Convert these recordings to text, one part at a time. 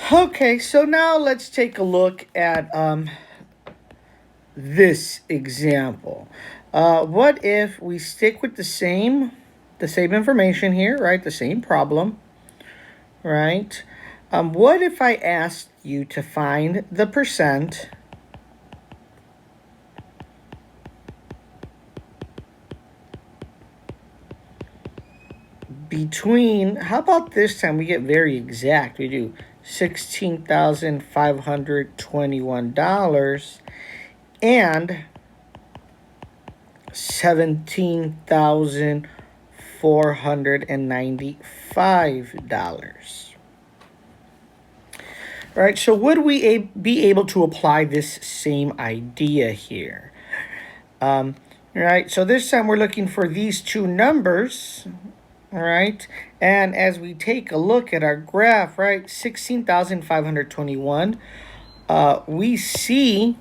Okay, so now let's take a look at this example. What if we stick with the same information here, right? The same problem, right? What if I asked you to find the percent between, how about this time we get very exact? We do $16,521 and $17,495. All right, so would we be able to apply this same idea here? All right, so this time we're looking for these two numbers, all right? And as we take a look at our graph, right, 16,521, we see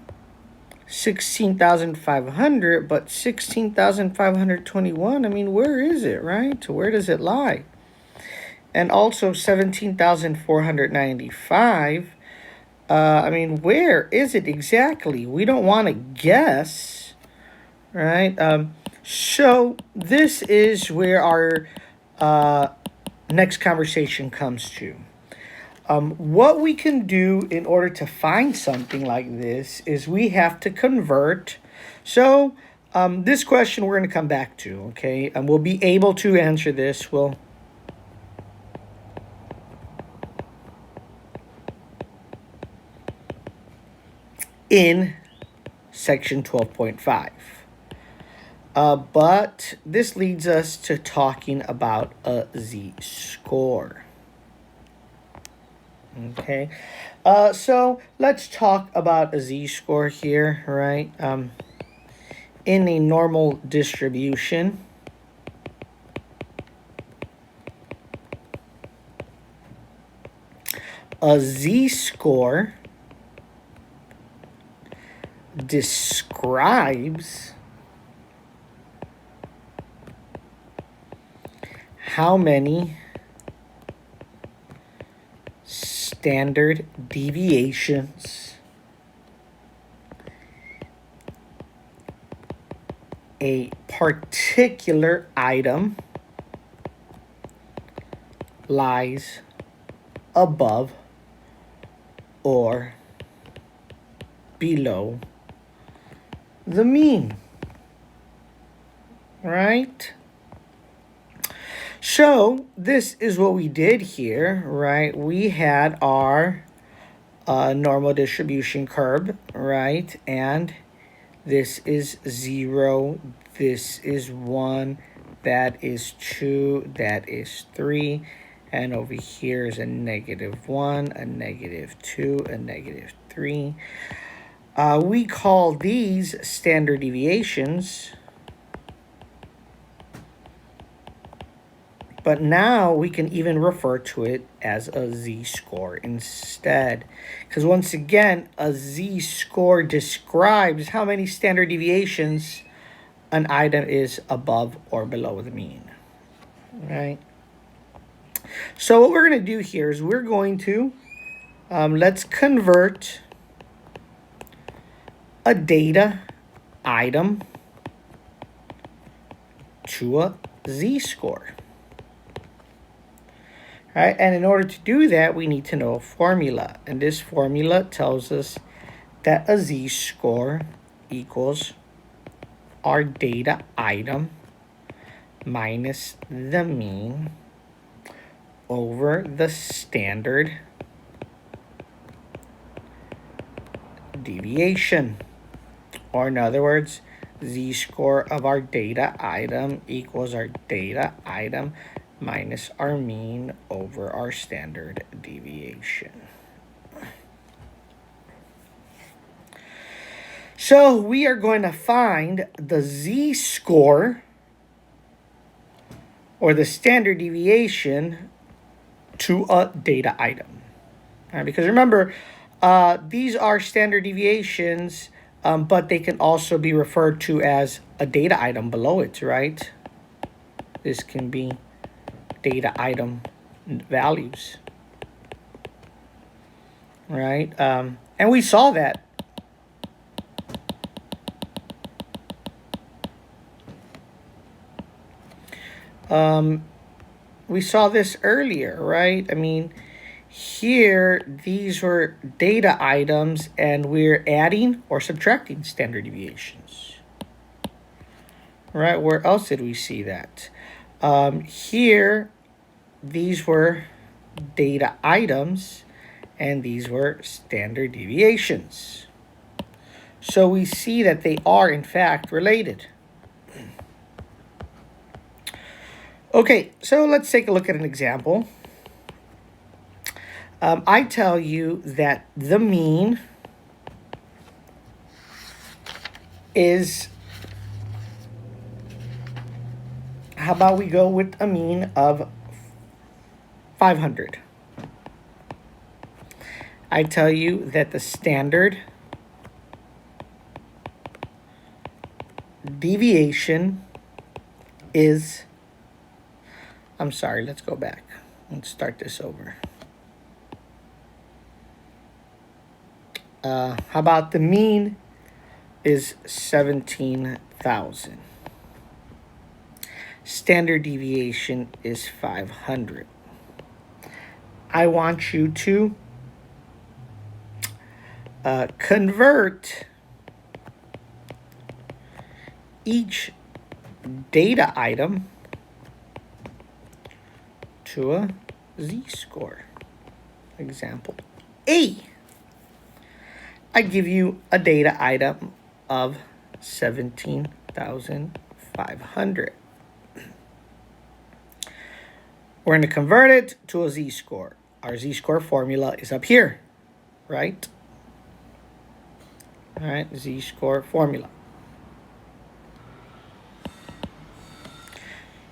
16,500, but 16,521, I mean, where is it, right? Where does it lie? And also 17,495, I mean, where is it exactly? We don't want to guess, right? So this is where our next conversation comes to. What we can do in order to find something like this is we have to convert. So this question we're going to come back to, okay? And we'll be able to answer this. In section 12.5. But this leads us to talking about a z-score. Okay, so let's talk about a z-score here, right? In a normal distribution, a z-score describes how many standard deviations a particular item lies above or below the mean, right? So this is what we did here, right? We had our normal distribution curve, right? And this is 0, this is 1, that is 2, that is 3, and over here is a -1, a -2, a -3. We call these standard deviations, but now we can even refer to it as a z-score instead. Because once again, a z-score describes how many standard deviations an item is above or below the mean, right? So what we're going to do here is we're going to, let's convert a data item to a z-score. Right? And in order to do that, we need to know a formula. And this formula tells us that a z-score equals our data item minus the mean over the standard deviation. Or in other words, z-score of our data item equals our data item minus our mean over our standard deviation. So we are going to find the z-score or the standard deviation to a data item. Right, because remember, these are standard deviations, but they can also be referred to as a data item below it, right? This can be data item values. right? And we saw that. We saw this earlier, right? I mean, here, these were data items, and we're adding or subtracting standard deviations. Right, where else did we see that? Here, these were data items, and these were standard deviations. So we see that they are, in fact, related. Okay, so let's take a look at an example. I tell you that the mean is, how about we go with a mean of 500. I tell you that the standard deviation is, I'm sorry, let's go back. Let's start this over. How about the mean is 17,000. Standard deviation is 500. I want you to convert each data item to a z-score. Example A. I give you a data item of 17,500. We're going to convert it to a z-score. Our z-score formula is up here, right? All right, z-score formula.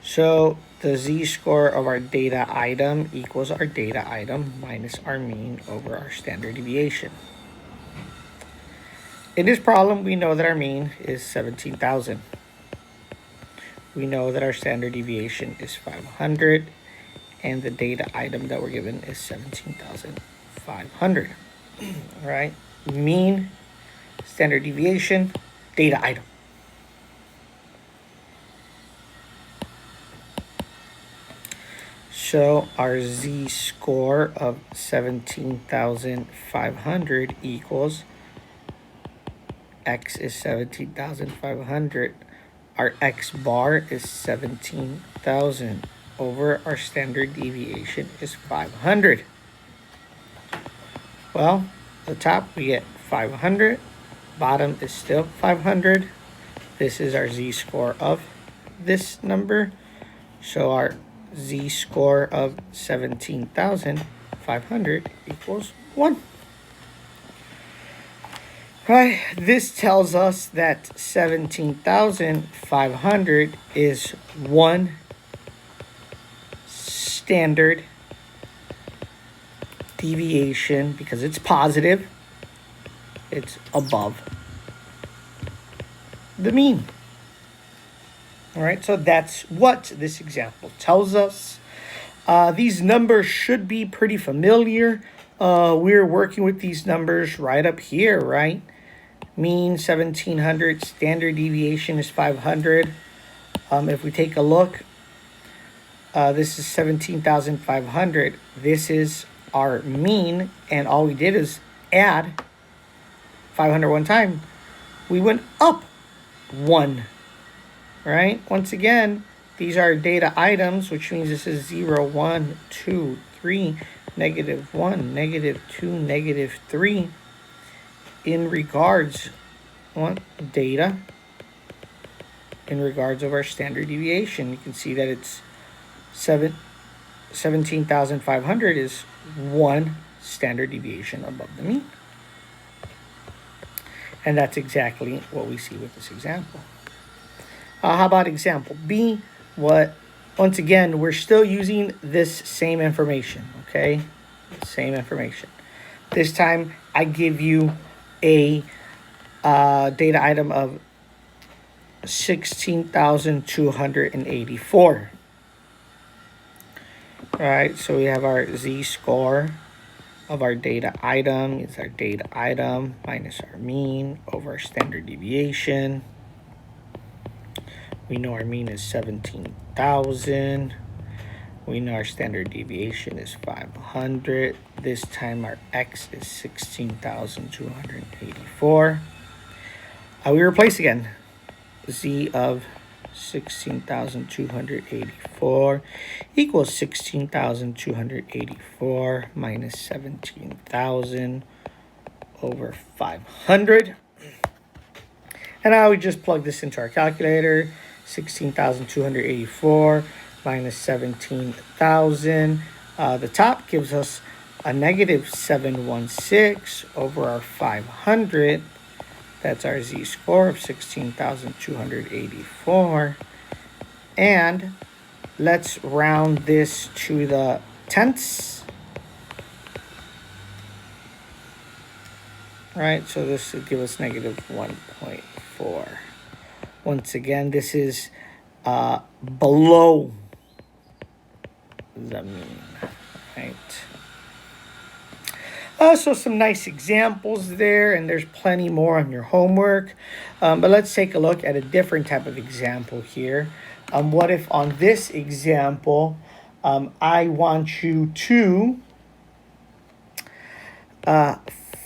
So the z-score of our data item equals our data item minus our mean over our standard deviation. In this problem, we know that our mean is 17,000. We know that our standard deviation is 500, and the data item that we're given is 17,500. All right, mean, standard deviation, data item. So our z-score of 17,500 equals x is 17,500. Our x bar is 17,000 over our standard deviation is 500. Well, the top we get 500, bottom is still 500. This is our z-score of this number. So our z-score of 17,500 equals 1. Right, this tells us that 17,500 is one standard deviation because it's positive. It's above the mean. All right, so that's what this example tells us. These numbers should be pretty familiar. We're working with these numbers right up here, right? Mean 1,700, standard deviation is 500. If we take a look, this is 17,500. This is our mean, and all we did is add 500 one time. We went up 1, right? Once again, these are data items, which means this is 0, 1, 2, 3, negative 1, negative 2, negative 3. In regards, data, in regards of our standard deviation, you can see that it's 17,500 is one standard deviation above the mean. And that's exactly what we see with this example. How about example B? Once again, we're still using this same information, okay? Same information. This time, I give you a data item of 16,284. All right, so we have our z-score of our data item is our data item minus our mean over our standard deviation. We know our mean is 17,000. We know our standard deviation is 500. This time our x is 16,284. We replace again. Z of 16,284 equals 16,284 minus 17,000 over 500. And now we just plug this into our calculator. 16,284 minus 17,000. The top gives us a negative 716 over our 500. That's our z-score of 16,284. And let's round this to the tenths. Right, so this would give us negative 1.4. Once again, this is below the mean, right? So some nice examples there, and there's plenty more on your homework. But let's take a look at a different type of example here. What if on this example, I want you to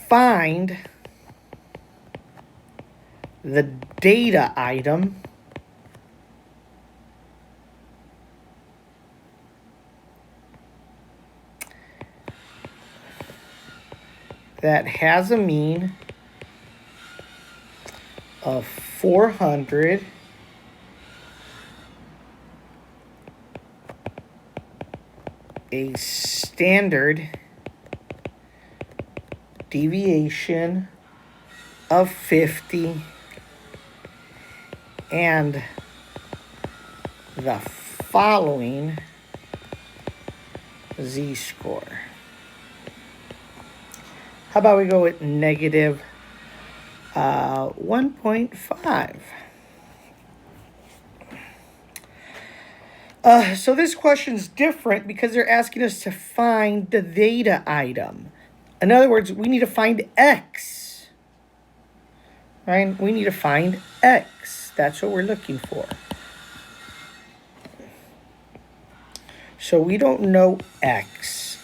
find the data item that has a mean of 400, a standard deviation of 50, and the following z-score. How about we go with negative 1.5? So this question is different because they're asking us to find the data item. In other words, we need to find x. Right? We need to find x. That's what we're looking for. So we don't know x,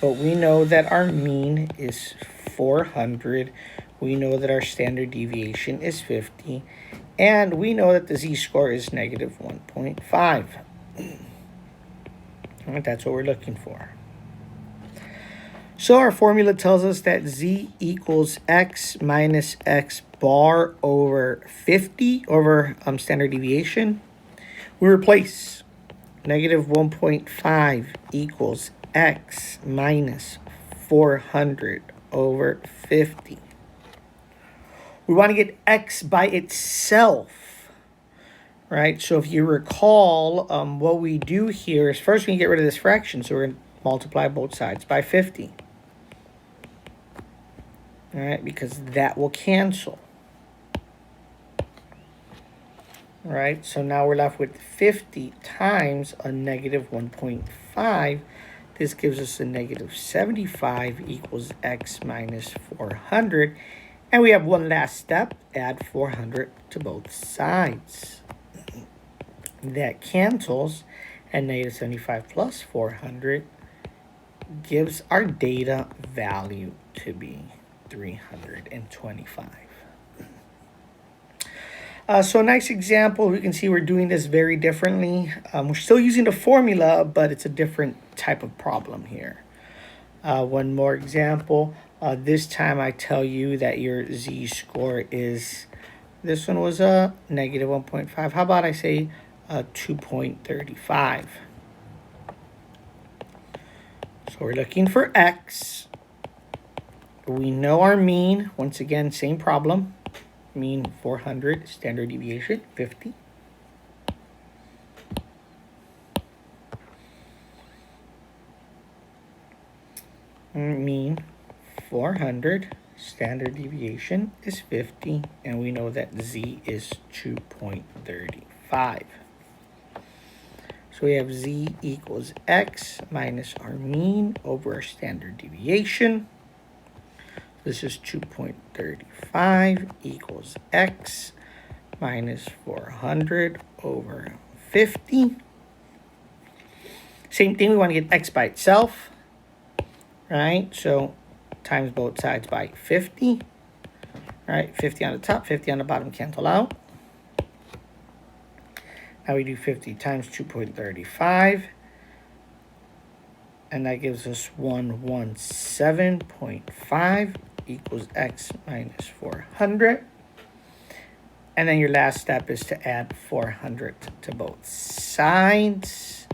but we know that our mean is 400. We know that our standard deviation is 50. And we know that the z-score is negative 1.5. All right, that's what we're looking for. So our formula tells us that z equals x minus x bar over 50 over standard deviation. We replace negative 1.5 equals x minus 400 over 50. We want to get x by itself, right? So if you recall, what we do here is first we can get rid of this fraction. So we're going to multiply both sides by 50. All right, because that will cancel. All right, so now we're left with 50 times a negative 1.5. This gives us a negative 75 equals x minus 400. And we have one last step, add 400 to both sides. That cancels, and negative 75 plus 400 gives our data value to be 325. So a nice example, we can see we're doing this very differently. We're still using the formula, but it's a different type of problem here. One more example. This time I tell you that your z-score is, this one was a negative 1.5. How about I say 2.35? So we're looking for x. We know our mean. Once again, same problem. Mean 400, standard deviation 50. Mean 400, standard deviation is 50, and we know that z is 2.35. So we have z equals x minus our mean over our standard deviation. This is 2.35 equals x minus 400 over 50. Same thing, we want to get x by itself, right? So times both sides by 50. All right, 50 on the top, 50 on the bottom, cancel out. Now we do 50 times 2.35. And that gives us 117.5 equals x minus 400. And then your last step is to add 400 to both sides.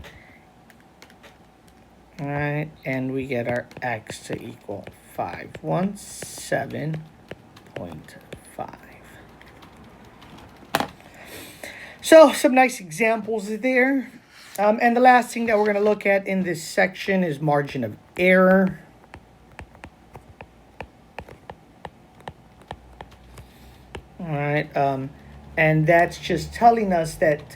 All right, and we get our x to equal 517.5. So some nice examples there. And the last thing that we're going to look at in this section is margin of error. All right, and that's just telling us that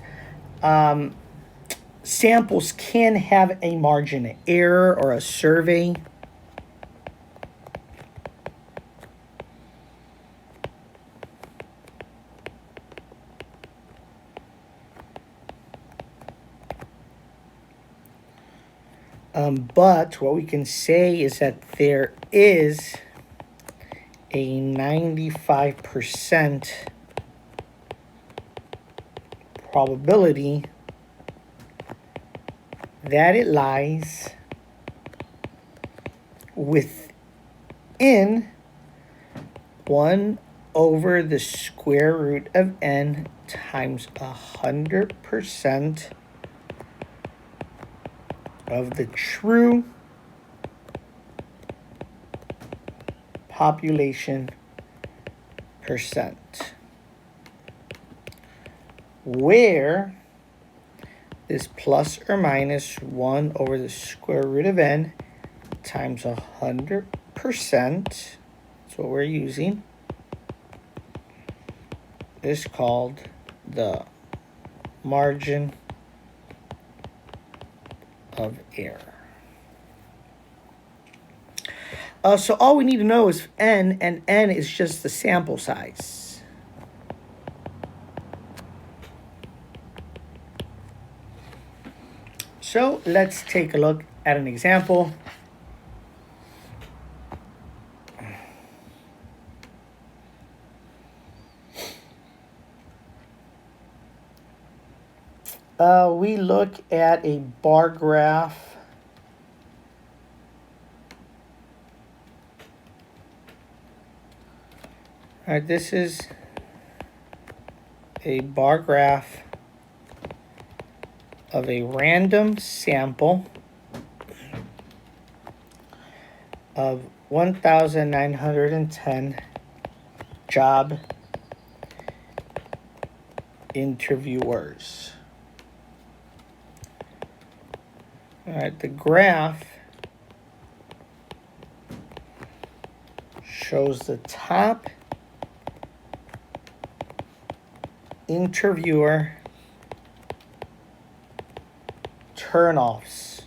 samples can have a margin of error or a survey. But what we can say is that there is a 95% probability that it lies within 1 over the square root of n times 100% of the true population percent, where this plus or minus 1 over the square root of n times 100%, that's what we're using, is called the margin of error. So all we need to know is n, and n is just the sample size. So let's take a look at an example. We look at a bar graph. All right, this is a bar graph of a random sample of 1,910 job interviewers. All right, the graph shows the top interviewer turnoffs.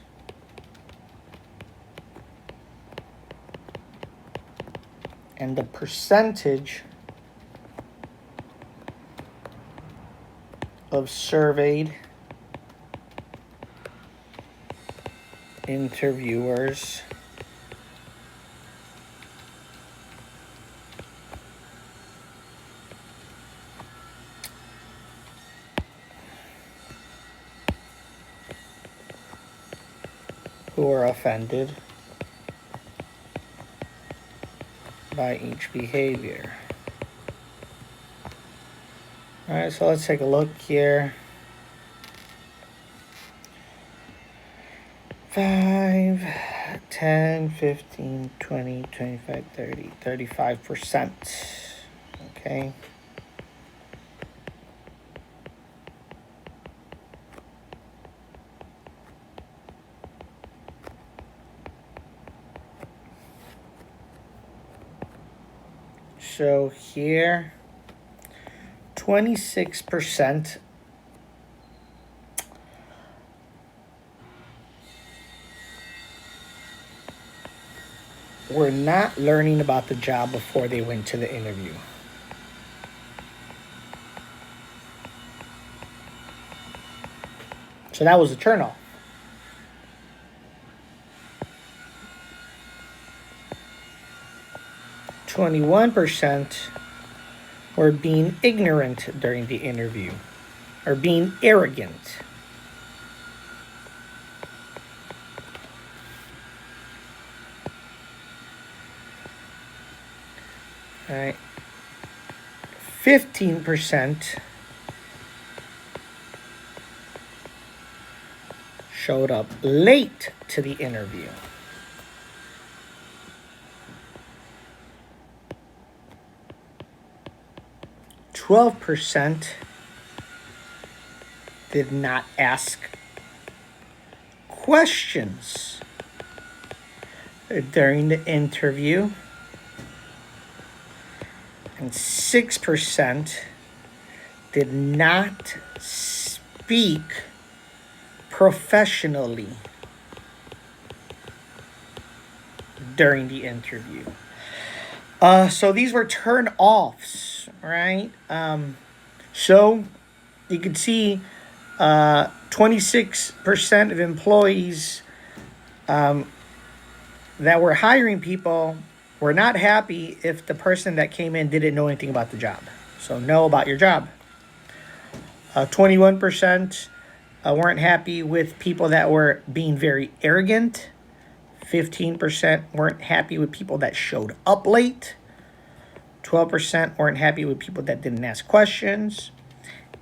And the percentage of surveyed interviewers who are offended by each behavior. All right, so let's take a look here. 5, 10, 15, 20, 25, 30, 35%. Okay. So here, 26% were not learning about the job before they went to the interview. So that was a turnoff. %21 were being ignorant during the interview or being arrogant. All right. 15% showed up late to the interview. %12 did not ask questions during the interview. And 6% did not speak professionally during the interview. So these were turn offs, right? So you could see 26% of employees that were hiring people were not happy if the person that came in didn't know anything about the job. So know about your job. 21% weren't happy with people that were being very arrogant. 15% weren't happy with people that showed up late. 12% weren't happy with people that didn't ask questions.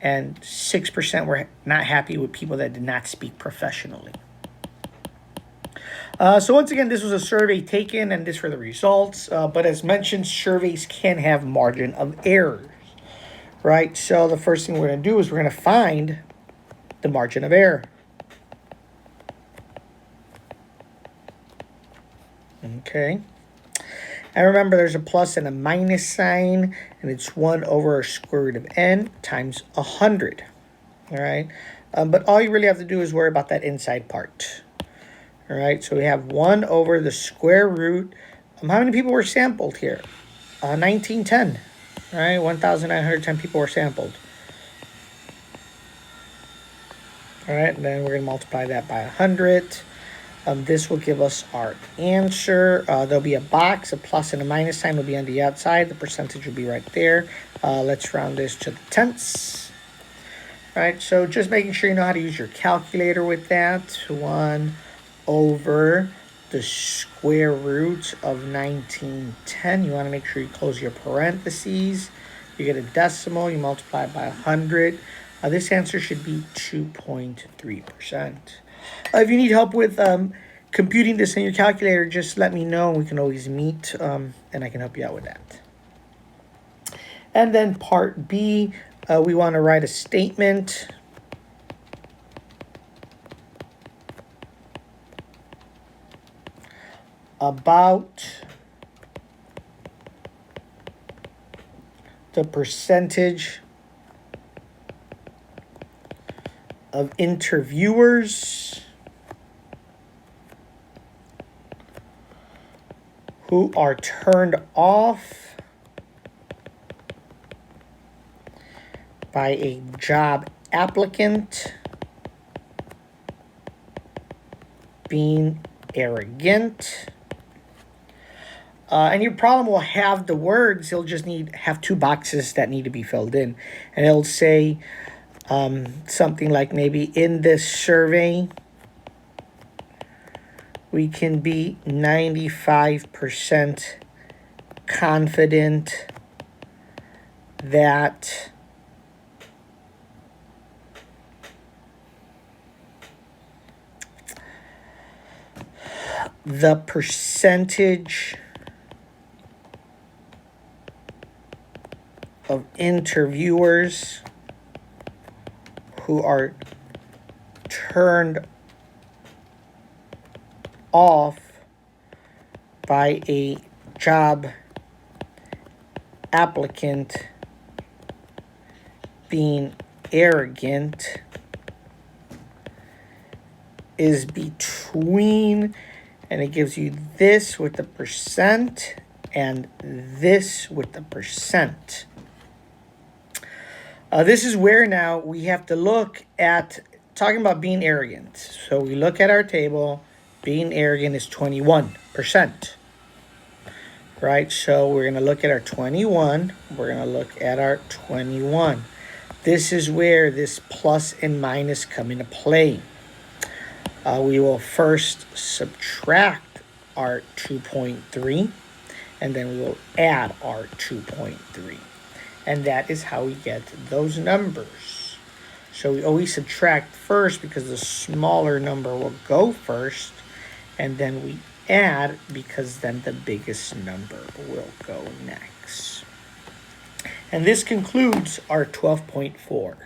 And 6% were not happy with people that did not speak professionally. So once again, this was a survey taken, and this were the results. But as mentioned, surveys can have margin of errors, right? So the first thing we're going to do is we're going to find the margin of error. Okay. And remember, there's a plus and a minus sign, and it's 1 over square root of n times 100. All right. But all you really have to do is worry about that inside part. All right. So we have 1 over the square root. How many people were sampled here? 1910. All right. 1,910 people were sampled. All right. And then we're going to multiply that by 100. This will give us our answer. There'll be a box, a plus and a minus sign will be on the outside. The percentage will be right there. Let's round this to the tenths. All right, so just making sure you know how to use your calculator with that. 1 over the square root of 1910. You want to make sure you close your parentheses. You get a decimal, you multiply it by 100. This answer should be 2.3%. If you need help with computing this in your calculator, just let me know. We can always meet, and I can help you out with that. And then part B, we want to write a statement about the percentage of interviewers who are turned off by a job applicant being arrogant. And your problem will have the words. You'll just have 2 boxes that need to be filled in. And it'll say something like, maybe in this survey, we can be 95% confident that the percentage of interviewers who are turned off by a job applicant being arrogant is between And it gives you this with the percent and this with the percent. This is where now we have to look at talking about being arrogant. So we look at our table. Being arrogant is 21%. Right? So we're going to look at our 21. We're going to look at our 21. This is where this plus and minus come into play. We will first subtract our 2.3, and then we will add our 2.3. And that is how we get those numbers. So we always subtract first because the smaller number will go first, and then we add because then the biggest number will go next. And this concludes our 12.4.